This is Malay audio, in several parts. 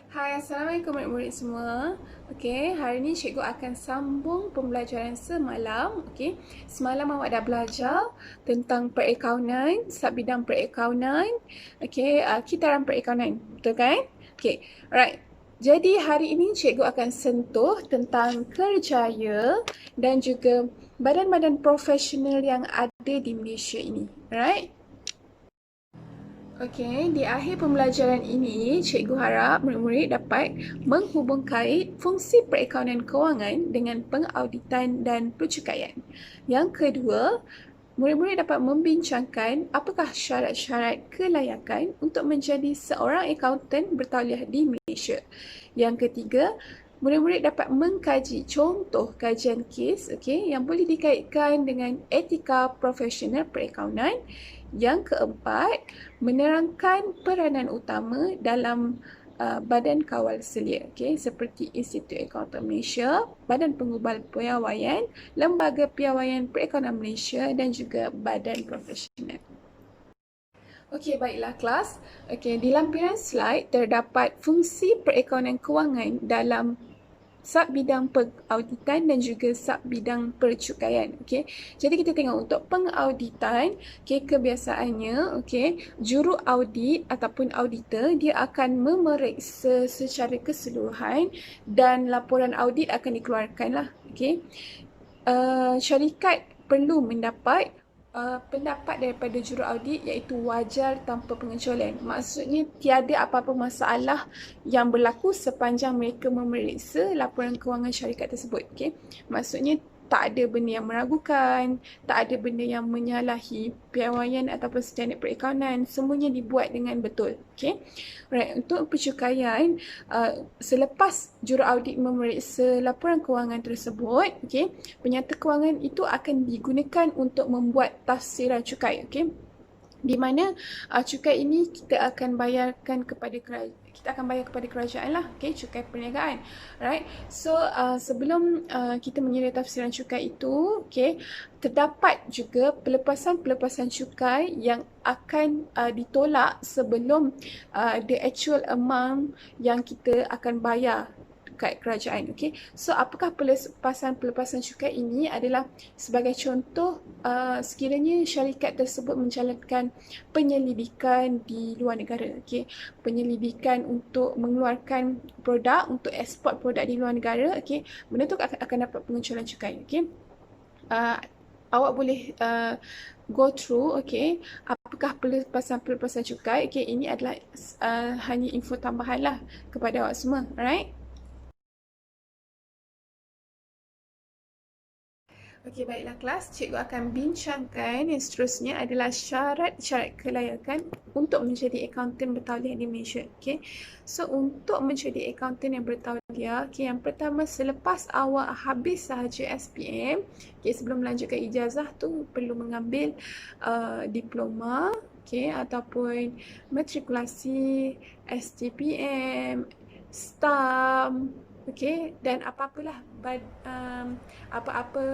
Hai, Assalamualaikum murid-murid semua. Okey, hari ni cikgu akan sambung pembelajaran semalam. Okey, semalam awak dah belajar tentang perakaunan, subbidang perakaunan. Okey, kitaran perakaunan. Betul kan? Okey, alright. Jadi hari ini cikgu akan sentuh tentang kerjaya dan juga badan-badan profesional yang ada di Malaysia ini. Alright? Okey, di akhir pembelajaran ini, cikgu harap murid-murid dapat menghubungkait fungsi perakaunan kewangan dengan pengauditan dan pencukaian. Yang kedua, murid-murid dapat membincangkan apakah syarat-syarat kelayakan untuk menjadi seorang akaunten bertauliah di Malaysia. Yang ketiga, murid-murid dapat mengkaji contoh kajian kes yang boleh dikaitkan dengan etika profesional perakaunan. Yang keempat, menerangkan peranan utama dalam badan kawal selia seperti Institut Akauntan Malaysia, Badan Pengbal Piawaian, Lembaga Piawaian Perakaunan Malaysia dan juga badan profesional. Okey, baiklah kelas. Okey, di lampiran slide terdapat fungsi perakaunan kewangan dalam subbidang pengauditan dan juga subbidang percukaian. Okey. Jadi kita tengok untuk pengauditan, kebiasaannya, juru audit ataupun auditor dia akan memeriksa secara keseluruhan dan laporan audit akan dikeluarkanlah. Syarikat perlu mendapat pendapat daripada juru audit iaitu wajar tanpa pengecualian. Maksudnya tiada apa-apa masalah yang berlaku sepanjang mereka memeriksa laporan kewangan syarikat tersebut. Maksudnya tak ada benda yang meragukan, tak ada benda yang menyalahi piawaian ataupun standard perakaunan, semuanya dibuat dengan betul. Alright, untuk pencukaian, selepas juru audit memeriksa laporan kewangan tersebut, penyata kewangan itu akan digunakan untuk membuat tafsiran cukai. Di mana cukai ini kita akan bayarkan kepada kerajaan lah, cukai perniagaan, right? So sebelum kita menyediakan tafsiran cukai itu, terdapat juga pelepasan cukai yang akan ditolak sebelum the actual amount yang kita akan bayar dekat kerajaan. So apakah pelepasan cukai ini adalah sebagai contoh sekiranya syarikat tersebut menjalankan penyelidikan di luar negara. Penyelidikan untuk mengeluarkan produk, untuk ekspor produk di luar negara. Benda tu akan dapat pengecualian cukai. Awak boleh go through, apakah pelepasan cukai. Ini adalah hanya info tambahan lah kepada awak semua, alright? Okey, baiklah kelas. Cikgu akan bincangkan yang seterusnya adalah syarat-syarat kelayakan untuk menjadi akaunten bertauliah di Malaysia. So, untuk menjadi akaunten yang bertauliah, yang pertama selepas awak habis sahaja SPM, sebelum melanjutkan ijazah tu perlu mengambil diploma, ataupun matrikulasi, STPM, STAM, dan apa-apalah apa-apa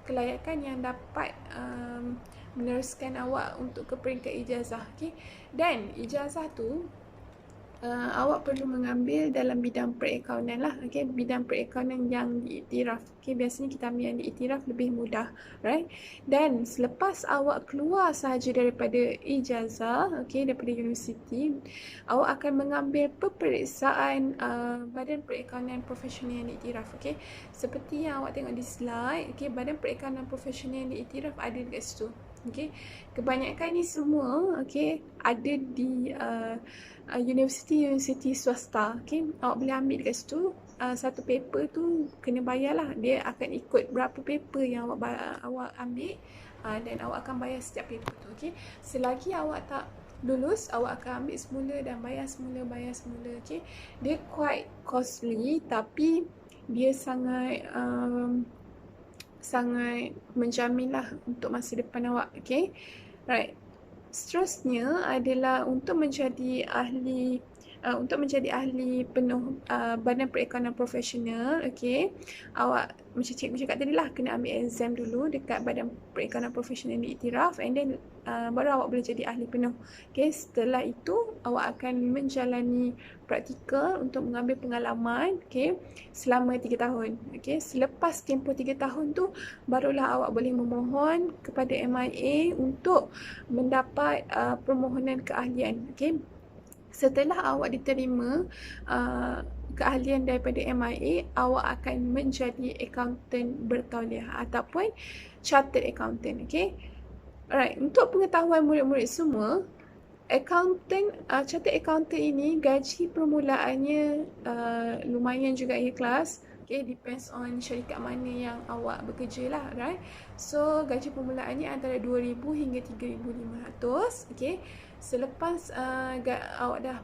kelayakan yang dapat meneruskan awak untuk ke peringkat ijazah. Dan ijazah tu awak perlu mengambil dalam bidang perakaunan lah, bidang perakaunan yang diiktiraf. Biasanya kita ambil yang diiktiraf lebih mudah, right? Dan selepas awak keluar sahaja daripada ijazah, daripada universiti, awak akan mengambil peperiksaan badan perakaunan profesional yang diiktiraf. Seperti yang awak tengok di slide, badan perakaunan profesional yang diiktiraf ada dekat situ. Kebanyakan ni semua ada di universiti swasta. Awak boleh ambil dekat situ. Satu paper tu kena bayar lah. Dia akan ikut berapa paper yang awak ambil, dan awak akan bayar setiap paper tu. Selagi awak tak lulus, awak akan ambil semula dan bayar semula. Dia quite costly, tapi dia sangat menjaminlah untuk masa depan awak. Right. Seterusnya adalah untuk menjadi ahli untuk menjadi ahli penuh Badan Perekonomian Profesional, okey, awak macam cikgu cakap tadi lah, kena ambil exam dulu dekat Badan Perekonomian Profesional yang diiktiraf, and then baru awak boleh jadi ahli penuh. Okey, setelah itu awak akan menjalani praktikal untuk mengambil pengalaman, okey, selama 3 tahun. Okey, selepas tempoh 3 tahun tu barulah awak boleh memohon kepada MIA untuk mendapat permohonan keahlian. Okey, setelah awak diterima keahlian daripada MIA, awak akan menjadi accountant bertauliah ataupun chartered accountant. Okay. Alright, untuk pengetahuan murid-murid semua, chartered accountant ini gaji permulaannya lumayan juga ikhlas. Okay, depends on syarikat mana yang awak bekerja lah, right? So, gaji permulaannya antara 2,000 hingga 3,500. Okay, selepas awak dah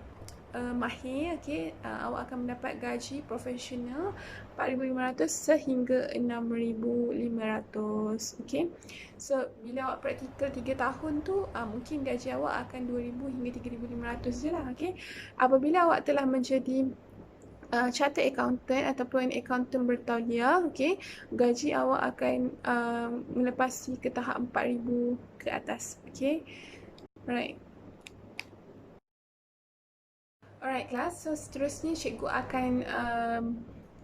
mahir, okay, awak akan mendapat gaji profesional 4,500 sehingga 6,500. Okay, so bila awak praktikal 3 tahun tu, mungkin gaji awak akan 2,000 hingga 3,500 je lah. Okay, apabila awak telah menjadi chartered accountant ataupun accountant bertauliah, okay, gaji awak akan melepasi ke tahap 4,000 ke atas. Okay, alright. Alright class, so seterusnya cikgu akan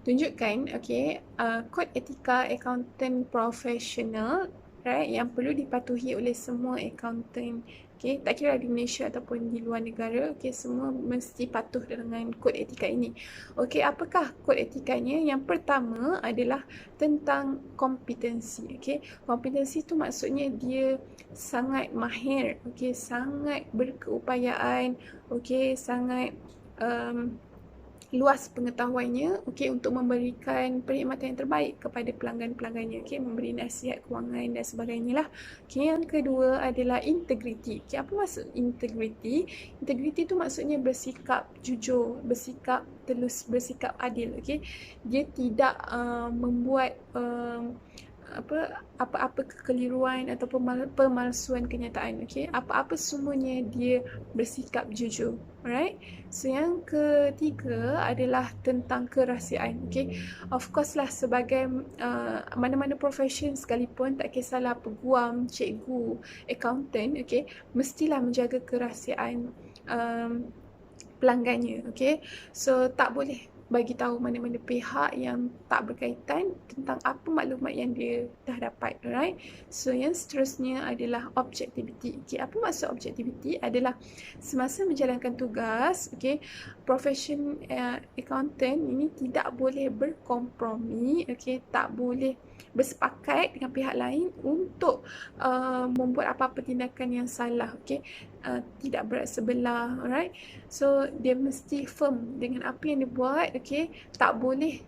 tunjukkan, okay, kod etika accountant profesional, right, yang perlu dipatuhi oleh semua accountant. Okay, tak kira di Malaysia ataupun di luar negara, okay, semua mesti patuh dengan kod etika ini. Okay, apakah kod etikanya? Yang pertama adalah tentang kompetensi. Okay, kompetensi tu maksudnya dia sangat mahir, okay, sangat berkeupayaan, okay, sangat luas pengetahuannya, okay, untuk memberikan perkhidmatan yang terbaik kepada pelanggan-pelanggannya, okay, memberi nasihat kewangan dan sebagainya lah. Okay, yang kedua adalah integriti. Okay, apa maksud integriti? Integriti tu maksudnya bersikap jujur, bersikap telus, bersikap adil. Okay, dia tidak membuat apa-apa kekeliruan atau pemalsuan kenyataan. Okay, apa-apa semuanya dia bersikap jujur. Alright, so yang ketiga adalah tentang kerahsiaan. Okay, of course lah, sebagai mana-mana profession sekalipun, tak kisahlah peguam, cikgu, accountant, okay, mestilah menjaga kerahsiaan pelanggannya. Okay, so tak boleh bagi tahu mana-mana pihak yang tak berkaitan tentang apa maklumat yang dia dah dapat. Alright, so yang seterusnya adalah objectivity. Okay, apa maksud objectivity? Adalah semasa menjalankan tugas, okay, profession accountant ini tidak boleh berkompromi, okay, tak boleh bersepakat dengan pihak lain untuk membuat apa-apa tindakan yang salah, okay, tidak berat sebelah. Alright, so dia mesti firm dengan apa yang dia buat, okay, tak boleh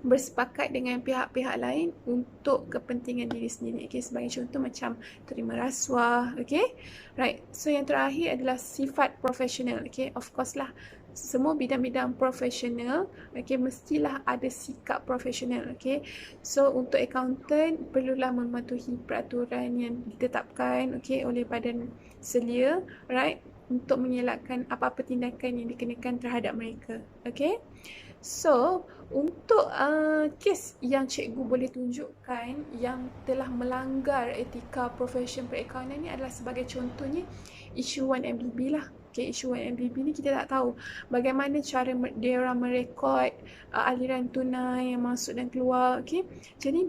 bersepakat dengan pihak-pihak lain untuk kepentingan diri sendiri. Okay, sebagai contoh macam terima rasuah. Okay, right, so yang terakhir adalah sifat profesional. Okay, of course lah, semua bidang-bidang profesional, okay, mestilah ada sikap profesional. Okay, so untuk accountant perlulah mematuhi peraturan yang ditetapkan, okay, oleh badan selia, right, untuk mengelakkan apa-apa tindakan yang dikenakan terhadap mereka. Okay, so untuk kes yang cikgu boleh tunjukkan yang telah melanggar etika profession perakaunan ni adalah sebagai contohnya isu 1MDB lah. Okay, isu 1MDB ni kita tak tahu bagaimana cara dia orang merekod aliran tunai yang masuk dan keluar. Okay, jadi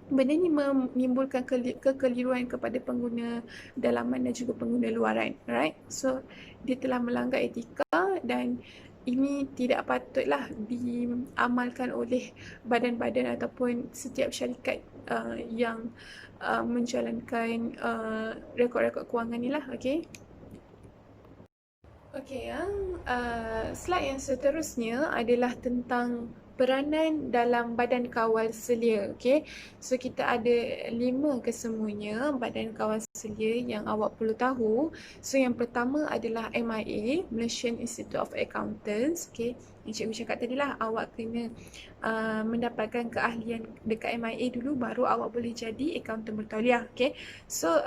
benda ni menimbulkan kekeliruan kepada pengguna dalaman dan juga pengguna luaran. Right, so dia telah melanggar etika dan ini tidak patutlah diamalkan oleh badan-badan ataupun setiap syarikat yang menjalankan rekod-rekod kewangan ni lah. Okay, okay, slide yang seterusnya adalah tentang peranan dalam badan kawal selia. Okay, so kita ada 5 kesemuanya badan kawal selia yang awak perlu tahu. So yang pertama adalah MIA, Malaysian Institute of Accountants. Okay, yang cikgu cakap tadi lah, awak kena mendapatkan keahlian dekat MIA dulu, baru awak boleh jadi accountant bertauliah. Okay, so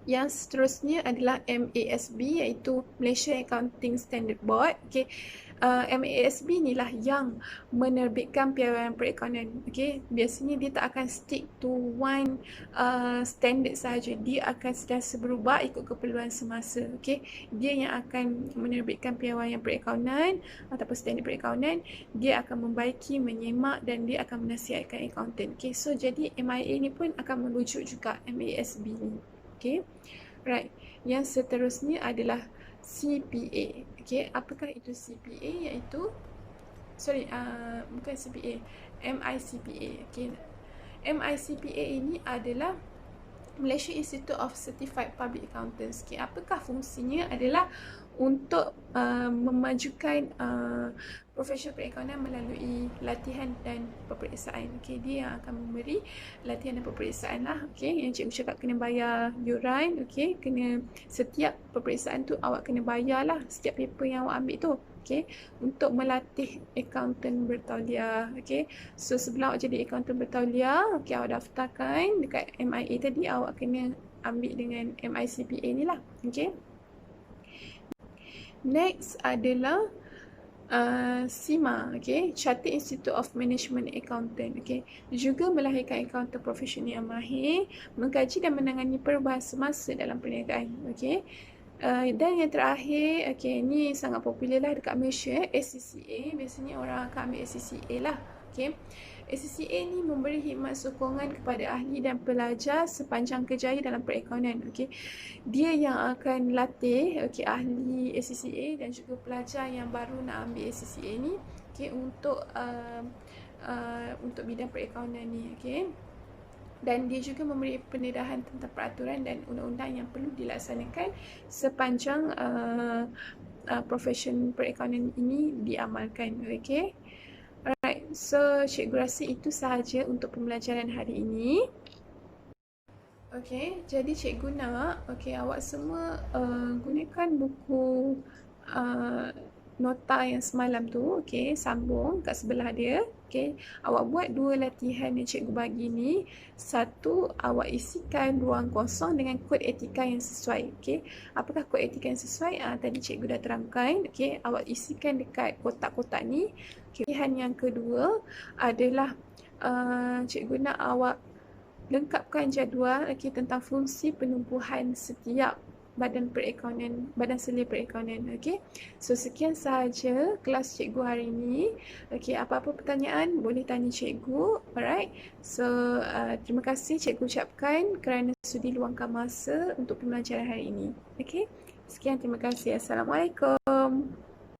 Yang seterusnya adalah MASB, iaitu Malaysia Accounting Standard Board. Okey. MASB ni lah yang menerbitkan piawaian perakaunan. Okey. Biasanya dia tak akan stick to one standard sahaja. Dia akan sentiasa berubah ikut keperluan semasa. Okey. Dia yang akan menerbitkan piawaian perakaunan ataupun standard perakaunan. Dia akan membaiki, menyemak dan dia akan menasihatkan accountant. Okey. So jadi MIA ni pun akan merujuk juga MASB ni. Okay, right. Yang seterusnya adalah CPA. Okay, apakah itu CPA? Iaitu, bukan CPA, MICPA. Okay, MICPA ini adalah Malaysia Institute of Certified Public Accountants. Okay, apakah fungsinya? Adalah untuk memajukan profesional perakaunan melalui latihan dan peperiksaan. Okay, dia yang akan memberi latihan dan peperiksaan lah. Okay, yang cikgu cakap kena bayar yuran. Okay, kena setiap peperiksaan tu awak kena bayar lah setiap paper yang awak ambil tu. Okay, untuk melatih accountant bertauliah. Okay, so sebelum awak jadi accountant bertauliah, okay, awak daftarkan dekat MIA tadi, awak kena ambil dengan MICPA ni lah. Okay, next adalah CIMA, okay, Chartered Institute of Management Accountant. Okay, juga melahirkan accountant profesional yang mahir, mengkaji dan menangani perubahan semasa dalam perniagaan. Okay, dan yang terakhir, okay, ni sangat popular lah dekat Malaysia, ACCA. Biasanya orang akan ambil ACCA lah. Okay, ACCA ni memberi khidmat sokongan kepada ahli dan pelajar sepanjang kerjaya dalam perakaunan. Okay, dia yang akan latih, okay, ahli ACCA dan juga pelajar yang baru nak ambil ACCA ni, okay, untuk bidang perakaunan ni. Okay, dan dia juga memberi pendedahan tentang peraturan dan undang-undang yang perlu dilaksanakan sepanjang profesion perakaunan ini diamalkan. Okay, alright, so cikgu rasa itu sahaja untuk pembelajaran hari ini. Okay, jadi cikgu nak awak semua gunakan buku nota yang semalam tu, okay, sambung kat sebelah dia. Okay, awak buat 2 latihan yang cikgu bagi ni. Satu, awak isikan ruang kosong dengan kod etika yang sesuai. Okay, apakah kod etika yang sesuai? Tadi cikgu dah terangkan. Okay, awak isikan dekat kotak-kotak ni. Okay, latihan yang kedua adalah cikgu nak awak lengkapkan jadual, okay, tentang fungsi penumpuhan setiap badan perakaunan, badan selia perakaunan. Okay, so sekian sahaja kelas cikgu hari ini. Okay, apa-apa pertanyaan boleh tanya cikgu. Alright, so terima kasih cikgu ucapkan kerana sudi luangkan masa untuk pembelajaran hari ini. Okay, sekian, terima kasih. Assalamualaikum.